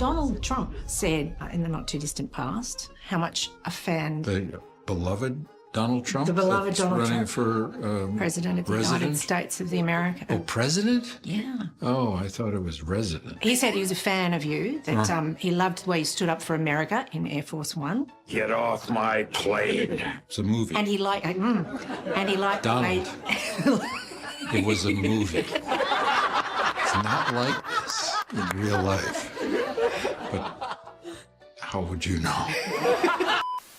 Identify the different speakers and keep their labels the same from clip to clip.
Speaker 1: Donald Trump said in the not-too-distant past how much a fan...
Speaker 2: The beloved Donald Trump?
Speaker 1: The beloved Donald
Speaker 2: running
Speaker 1: Trump.
Speaker 2: For
Speaker 1: President of the United States of the America.
Speaker 2: Oh, president?
Speaker 1: Yeah.
Speaker 2: Oh, I thought it was resident.
Speaker 1: He said he was a fan of you, that he loved the way you stood up for America in Air Force One.
Speaker 2: Get off my plane. It's a movie.
Speaker 1: And he liked...
Speaker 2: Donald. It was a movie. It's not like this in real life. But how would you know?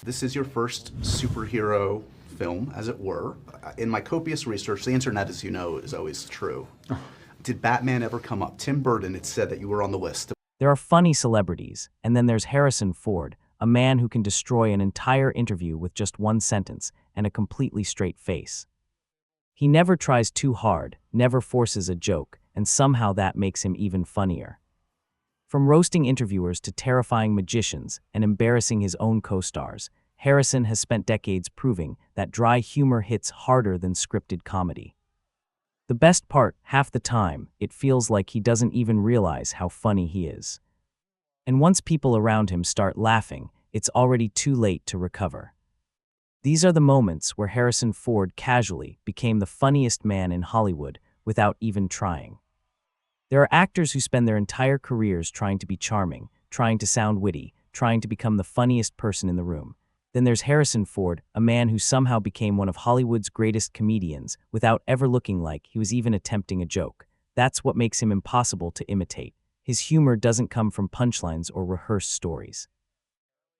Speaker 3: This is your first superhero film, as it were. In my copious research, the internet, as you know, is always true. Did Batman ever come up? Tim Burton, it said that you were on the list.
Speaker 4: There are funny celebrities, and then there's Harrison Ford, a man who can destroy an entire interview with just one sentence and a completely straight face. He never tries too hard, never forces a joke, and somehow that makes him even funnier. From roasting interviewers to terrifying magicians and embarrassing his own co-stars, Harrison has spent decades proving that dry humor hits harder than scripted comedy. The best part, half the time, it feels like he doesn't even realize how funny he is. And once people around him start laughing, it's already too late to recover. These are the moments where Harrison Ford casually became the funniest man in Hollywood without even trying. There are actors who spend their entire careers trying to be charming, trying to sound witty, trying to become the funniest person in the room. Then there's Harrison Ford, a man who somehow became one of Hollywood's greatest comedians without ever looking like he was even attempting a joke. That's what makes him impossible to imitate. His humor doesn't come from punchlines or rehearsed stories.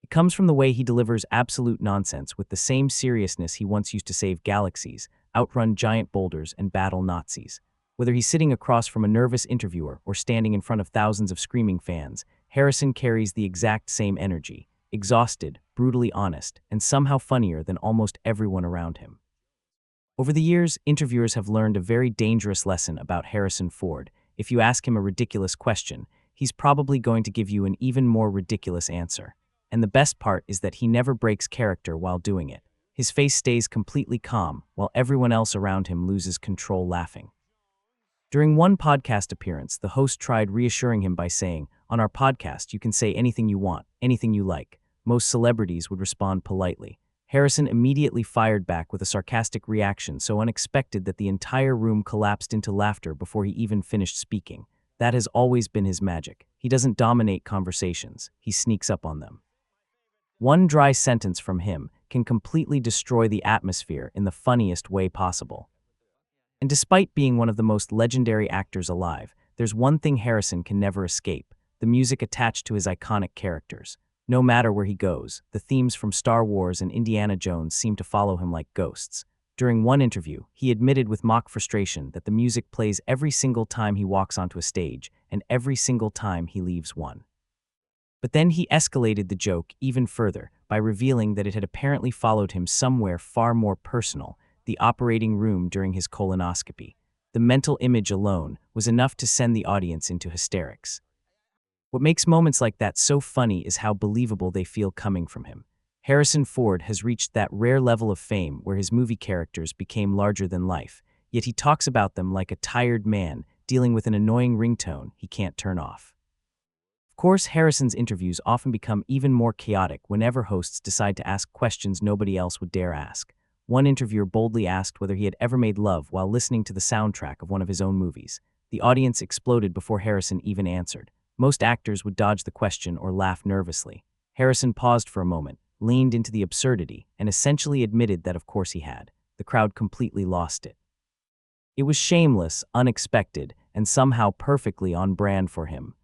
Speaker 4: It comes from the way he delivers absolute nonsense with the same seriousness he once used to save galaxies, outrun giant boulders, and battle Nazis. Whether he's sitting across from a nervous interviewer or standing in front of thousands of screaming fans, Harrison carries the exact same energy, exhausted, brutally honest, and somehow funnier than almost everyone around him. Over the years, interviewers have learned a very dangerous lesson about Harrison Ford. If you ask him a ridiculous question, he's probably going to give you an even more ridiculous answer. And the best part is that he never breaks character while doing it. His face stays completely calm, while everyone else around him loses control laughing. During one podcast appearance, the host tried reassuring him by saying, "On our podcast, you can say anything you want, anything you like." Most celebrities would respond politely. Harrison immediately fired back with a sarcastic reaction so unexpected that the entire room collapsed into laughter before he even finished speaking. That has always been his magic. He doesn't dominate conversations, he sneaks up on them. One dry sentence from him can completely destroy the atmosphere in the funniest way possible. And despite being one of the most legendary actors alive, there's one thing Harrison can never escape: the music attached to his iconic characters. No matter where he goes, the themes from Star Wars and Indiana Jones seem to follow him like ghosts. During one interview, he admitted with mock frustration that the music plays every single time he walks onto a stage and every single time he leaves one. But then he escalated the joke even further by revealing that it had apparently followed him somewhere far more personal: the operating room during his colonoscopy. The mental image alone was enough to send the audience into hysterics. What makes moments like that so funny is how believable they feel coming from him. Harrison Ford has reached that rare level of fame where his movie characters became larger than life, yet he talks about them like a tired man dealing with an annoying ringtone he can't turn off. Of course, Harrison's interviews often become even more chaotic whenever hosts decide to ask questions nobody else would dare ask. One interviewer boldly asked whether he had ever made love while listening to the soundtrack of one of his own movies. The audience exploded before Harrison even answered. Most actors would dodge the question or laugh nervously. Harrison paused for a moment, leaned into the absurdity, and essentially admitted that of course he had. The crowd completely lost it. It was shameless, unexpected, and somehow perfectly on brand for him.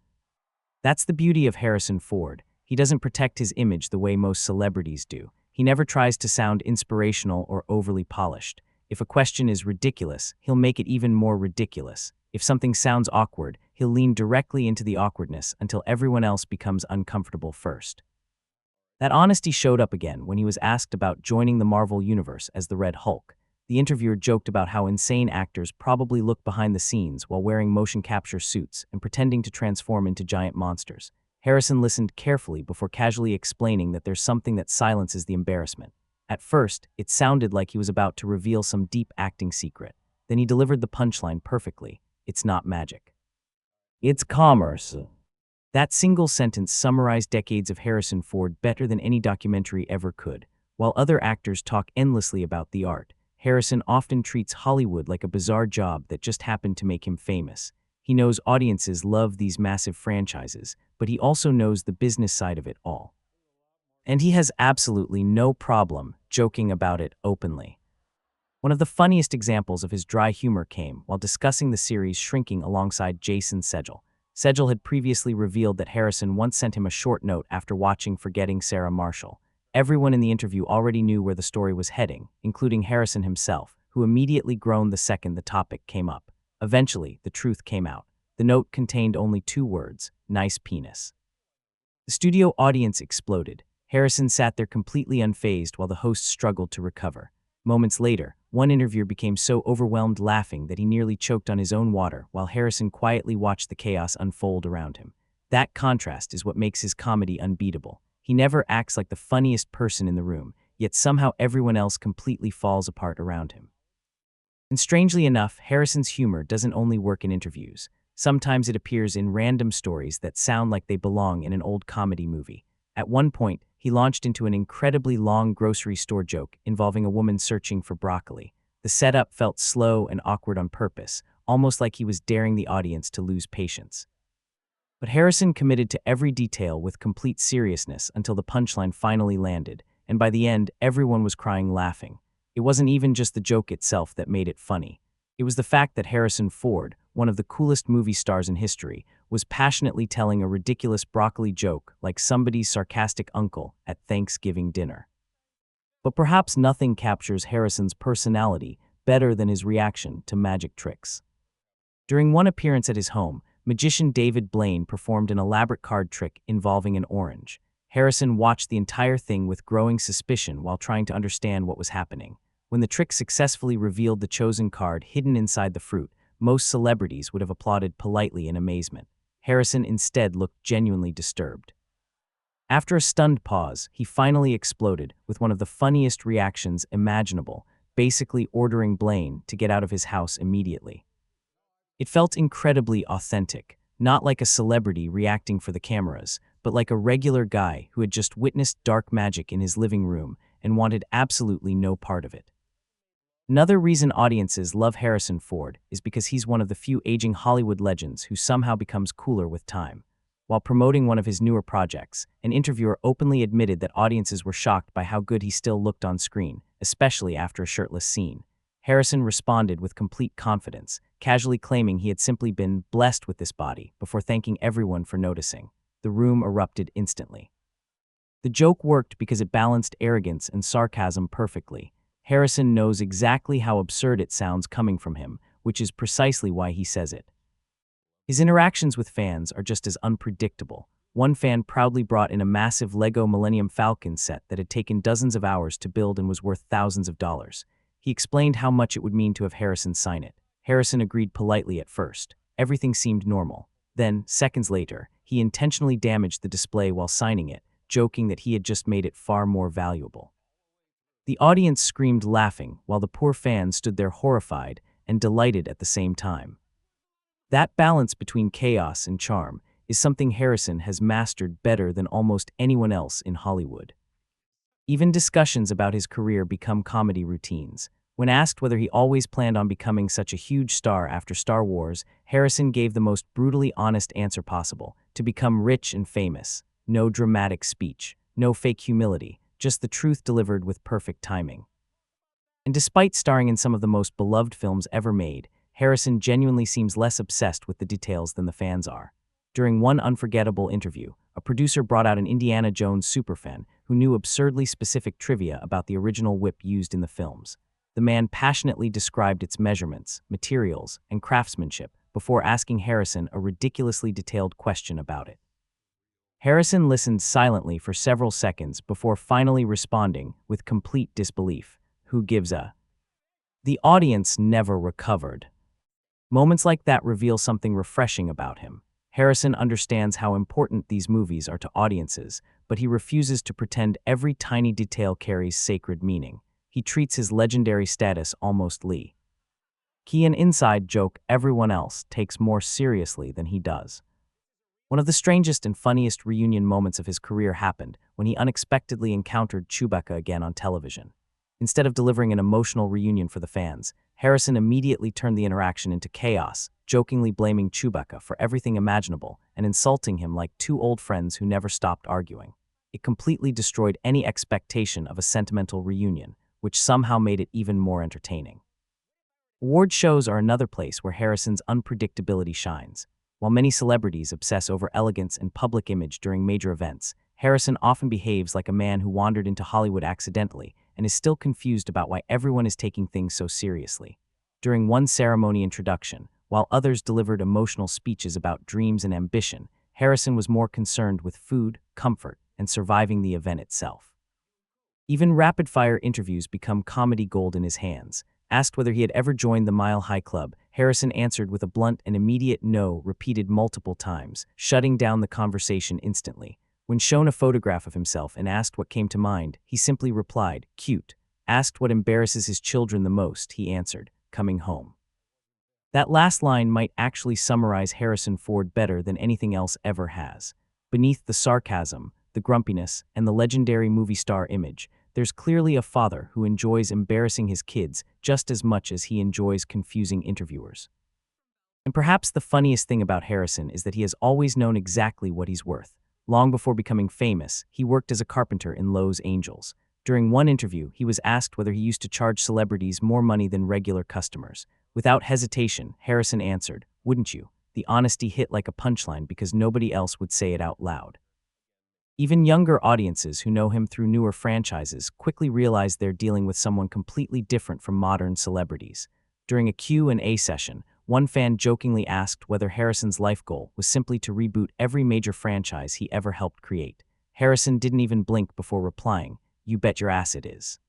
Speaker 4: That's the beauty of Harrison Ford. He doesn't protect his image the way most celebrities do. He never tries to sound inspirational or overly polished. If a question is ridiculous, he'll make it even more ridiculous. If something sounds awkward, he'll lean directly into the awkwardness until everyone else becomes uncomfortable first. That honesty showed up again when he was asked about joining the Marvel Universe as the Red Hulk. The interviewer joked about how insane actors probably look behind the scenes while wearing motion capture suits and pretending to transform into giant monsters. Harrison listened carefully before casually explaining that there's something that silences the embarrassment. At first, it sounded like he was about to reveal some deep acting secret. Then he delivered the punchline perfectly. It's not magic. It's commerce. That single sentence summarized decades of Harrison Ford better than any documentary ever could. While other actors talk endlessly about the art, Harrison often treats Hollywood like a bizarre job that just happened to make him famous. He knows audiences love these massive franchises, but he also knows the business side of it all. And he has absolutely no problem joking about it openly. One of the funniest examples of his dry humor came while discussing the series Shrinking alongside Jason Segel. Segel had previously revealed that Harrison once sent him a short note after watching Forgetting Sarah Marshall. Everyone in the interview already knew where the story was heading, including Harrison himself, who immediately groaned the second the topic came up. Eventually, the truth came out. The note contained only 2 words, "nice penis." The studio audience exploded. Harrison sat there completely unfazed while the host struggled to recover. Moments later, one interviewer became so overwhelmed laughing that he nearly choked on his own water while Harrison quietly watched the chaos unfold around him. That contrast is what makes his comedy unbeatable. He never acts like the funniest person in the room, yet somehow everyone else completely falls apart around him. And strangely enough, Harrison's humor doesn't only work in interviews. Sometimes it appears in random stories that sound like they belong in an old comedy movie. At one point, he launched into an incredibly long grocery store joke involving a woman searching for broccoli. The setup felt slow and awkward on purpose, almost like he was daring the audience to lose patience. But Harrison committed to every detail with complete seriousness until the punchline finally landed, and by the end, everyone was crying laughing. It wasn't even just the joke itself that made it funny. It was the fact that Harrison Ford, one of the coolest movie stars in history, was passionately telling a ridiculous broccoli joke like somebody's sarcastic uncle at Thanksgiving dinner. But perhaps nothing captures Harrison's personality better than his reaction to magic tricks. During one appearance at his home, magician David Blaine performed an elaborate card trick involving an orange. Harrison watched the entire thing with growing suspicion while trying to understand what was happening. When the trick successfully revealed the chosen card hidden inside the fruit, most celebrities would have applauded politely in amazement. Harrison instead looked genuinely disturbed. After a stunned pause, he finally exploded with one of the funniest reactions imaginable, basically ordering Blaine to get out of his house immediately. It felt incredibly authentic, not like a celebrity reacting for the cameras, but like a regular guy who had just witnessed dark magic in his living room and wanted absolutely no part of it. Another reason audiences love Harrison Ford is because he's one of the few aging Hollywood legends who somehow becomes cooler with time. While promoting one of his newer projects, an interviewer openly admitted that audiences were shocked by how good he still looked on screen, especially after a shirtless scene. Harrison responded with complete confidence, casually claiming he had simply been blessed with this body before thanking everyone for noticing. The room erupted instantly. The joke worked because it balanced arrogance and sarcasm perfectly. Harrison knows exactly how absurd it sounds coming from him, which is precisely why he says it. His interactions with fans are just as unpredictable. One fan proudly brought in a massive Lego Millennium Falcon set that had taken dozens of hours to build and was worth thousands of dollars. He explained how much it would mean to have Harrison sign it. Harrison agreed politely at first. Everything seemed normal. Then, seconds later, he intentionally damaged the display while signing it, joking that he had just made it far more valuable. The audience screamed laughing, while the poor fan stood there horrified and delighted at the same time. That balance between chaos and charm is something Harrison has mastered better than almost anyone else in Hollywood. Even discussions about his career become comedy routines. When asked whether he always planned on becoming such a huge star after Star Wars, Harrison gave the most brutally honest answer possible: to become rich and famous. No dramatic speech, no fake humility, just the truth delivered with perfect timing. And despite starring in some of the most beloved films ever made, Harrison genuinely seems less obsessed with the details than the fans are. During one unforgettable interview, a producer brought out an Indiana Jones superfan who knew absurdly specific trivia about the original whip used in the films. The man passionately described its measurements, materials, and craftsmanship before asking Harrison a ridiculously detailed question about it. Harrison listened silently for several seconds before finally responding with complete disbelief. "Who gives a?" The audience never recovered. Moments like that reveal something refreshing about him. Harrison understands how important these movies are to audiences, but he refuses to pretend every tiny detail carries sacred meaning. He treats his legendary status almost an inside joke everyone else takes more seriously than he does. One of the strangest and funniest reunion moments of his career happened when he unexpectedly encountered Chewbacca again on television. Instead of delivering an emotional reunion for the fans, Harrison immediately turned the interaction into chaos, jokingly blaming Chewbacca for everything imaginable and insulting him like two old friends who never stopped arguing. It completely destroyed any expectation of a sentimental reunion, which somehow made it even more entertaining. Award shows are another place where Harrison's unpredictability shines. While many celebrities obsess over elegance and public image during major events, Harrison often behaves like a man who wandered into Hollywood accidentally and is still confused about why everyone is taking things so seriously. During one ceremony introduction, while others delivered emotional speeches about dreams and ambition, Harrison was more concerned with food, comfort, and surviving the event itself. Even rapid-fire interviews become comedy gold in his hands. Asked whether he had ever joined the Mile High Club, Harrison answered with a blunt and immediate no repeated multiple times, shutting down the conversation instantly. When shown a photograph of himself and asked what came to mind, he simply replied, "Cute." Asked what embarrasses his children the most, he answered, "Coming home." That last line might actually summarize Harrison Ford better than anything else ever has. Beneath the sarcasm, the grumpiness, and the legendary movie star image, there's clearly a father who enjoys embarrassing his kids just as much as he enjoys confusing interviewers. And perhaps the funniest thing about Harrison is that he has always known exactly what he's worth. Long before becoming famous, he worked as a carpenter in Lowe's Angels. During one interview, he was asked whether he used to charge celebrities more money than regular customers. Without hesitation, Harrison answered, "Wouldn't you?" The honesty hit like a punchline because nobody else would say it out loud. Even younger audiences who know him through newer franchises quickly realize they're dealing with someone completely different from modern celebrities. During a Q&A session, one fan jokingly asked whether Harrison's life goal was simply to reboot every major franchise he ever helped create. Harrison didn't even blink before replying, "You bet your ass it is."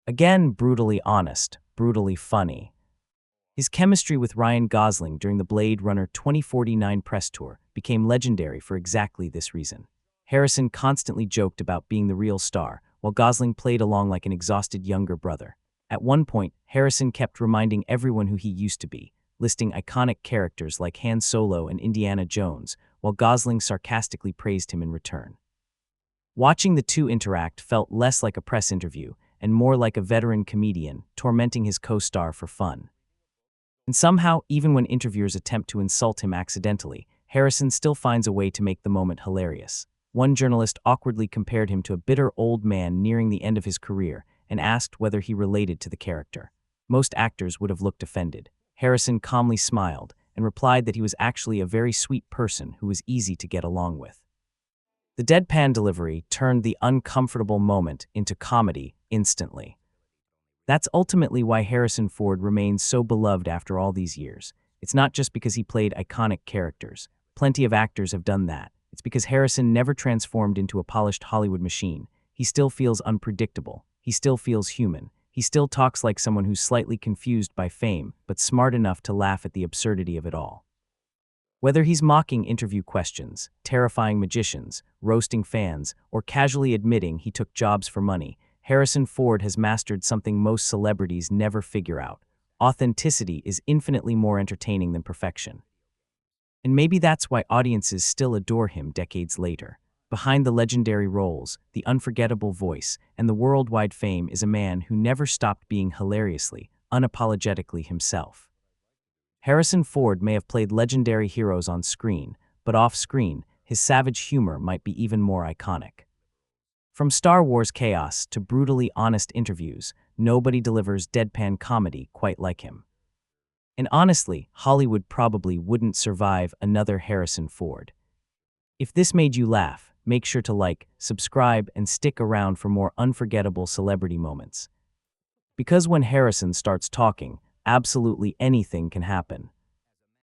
Speaker 4: Again, brutally honest, brutally funny. His chemistry with Ryan Gosling during the Blade Runner 2049 press tour became legendary for exactly this reason. Harrison constantly joked about being the real star, while Gosling played along like an exhausted younger brother. At one point, Harrison kept reminding everyone who he used to be, listing iconic characters like Han Solo and Indiana Jones, while Gosling sarcastically praised him in return. Watching the two interact felt less like a press interview and more like a veteran comedian tormenting his co-star for fun. And somehow, even when interviewers attempt to insult him accidentally, Harrison still finds a way to make the moment hilarious. One journalist awkwardly compared him to a bitter old man nearing the end of his career and asked whether he related to the character. Most actors would have looked offended. Harrison calmly smiled and replied that he was actually a very sweet person who was easy to get along with. The deadpan delivery turned the uncomfortable moment into comedy instantly. That's ultimately why Harrison Ford remains so beloved after all these years. It's not just because he played iconic characters. Plenty of actors have done that. It's because Harrison never transformed into a polished Hollywood machine. He still feels unpredictable. He still feels human. He still talks like someone who's slightly confused by fame, but smart enough to laugh at the absurdity of it all. Whether he's mocking interview questions, terrifying magicians, roasting fans, or casually admitting he took jobs for money, Harrison Ford has mastered something most celebrities never figure out. Authenticity is infinitely more entertaining than perfection. And maybe that's why audiences still adore him decades later. Behind the legendary roles, the unforgettable voice, and the worldwide fame is a man who never stopped being hilariously, unapologetically himself. Harrison Ford may have played legendary heroes on screen, but off-screen, his savage humor might be even more iconic. From Star Wars chaos to brutally honest interviews, nobody delivers deadpan comedy quite like him. And honestly, Hollywood probably wouldn't survive another Harrison Ford. If this made you laugh, make sure to like, subscribe, and stick around for more unforgettable celebrity moments. Because when Harrison starts talking, absolutely anything can happen.